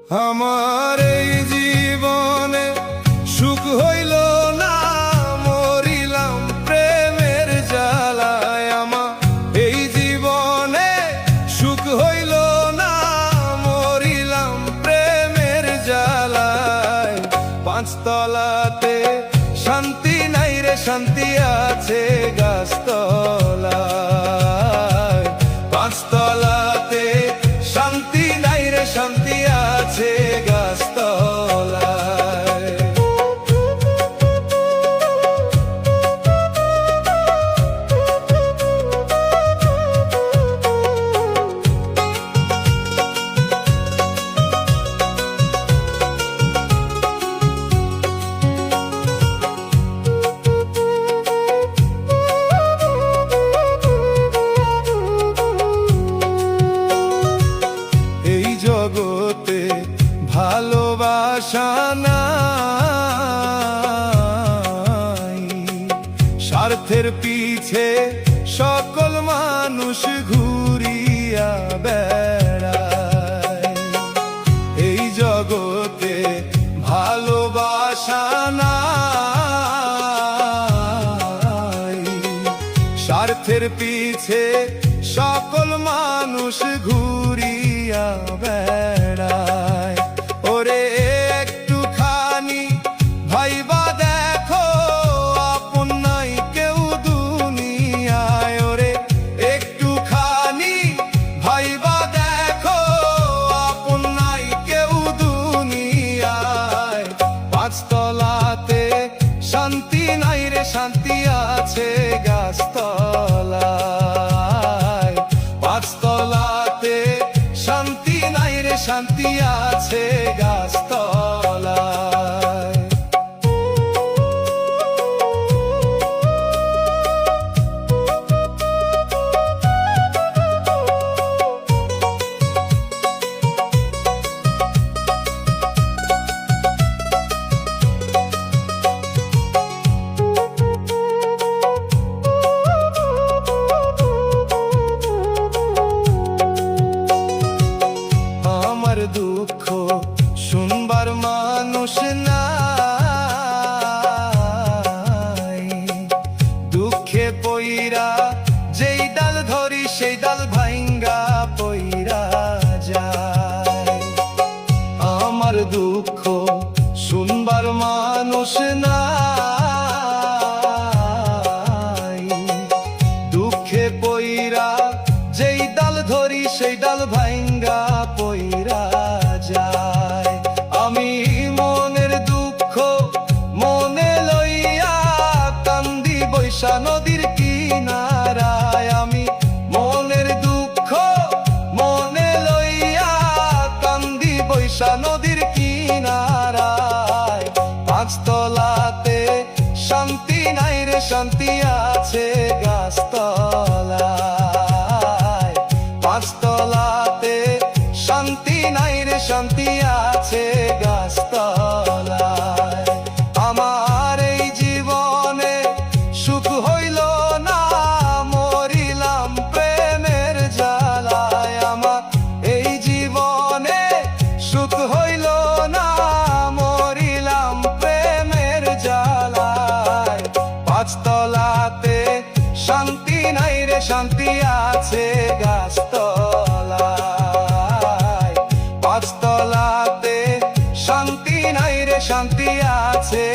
আমার এই জীবনে সুখ হইল না, মরিলাম প্রেমের জ্বালায়। আমার এই জীবনে সুখ হইল না, মরিলাম প্রেমের জ্বালায়। পাঁচতলাতে শান্তি নাই রে, শান্তি আছে গাছতলায়। পাঁচতলাতে শান্তি নাই রে, শান্তি আছে গাছতলায়। জগতে ভালোবাসা নাই, স্বার্থের পিছে সকল মানুষ ঘুরিয়া বেড়ায়। এই জগতে ভালোবাসা নাই, স্বার্থের পিছে সকল মানুষ ঘুরিয়া বেড়ায়। ওরে একটুখানি ভাইবা দেখো, আপন নাই কেউ দুনিয়ায়। ওরে একটুখানি ভাইবা দেখো, আপন নাই কেউ দুনিয়ায়। পাঁচতলাতে শান্তি নাই রে, শান্তি আছে গাছতলায়। পাঁচতলাতে শান্তি নাই রে, শান্তি আছে গাছতলায়। দুঃখ শুনবার মানুষ নাই, দুঃখে পইরা যেই ডাল ধরি সেই ডাল ভাঙ্গা পইরা যায়। আমার দুঃখ শুনবার মানুষ নাই, দুঃখে পইরা যেই ডাল ধরি সেই ডাল ভাঙ্গা পইরা যায়। আমি মনের দুঃখ মনে লইয়া কান্দি বৈশা নদীর কিনারায়। আমি মনের দুঃখ মনে লইয়া কান্দি বৈশা নদীর কিনারায়। পাঁচতলাতে শান্তি নাই রে, শান্তি আছে গাছতলায়। পাঁচতলাতে শান্তি নাই রে, শান্তি আছে গাছতলায়। আমার এই জীবনে সুখ হইল না, মরিলাম প্রেমের জ্বালায়। আমার এই জীবনে সুখ হইল না, মরিলাম প্রেমের জ্বালায়। পাঁচতলাতে শান্তি নাই রে, শান্তি আছে গাছতলায়। পাঁচতলাতে শান্তি নাই রে, শান্তি আছে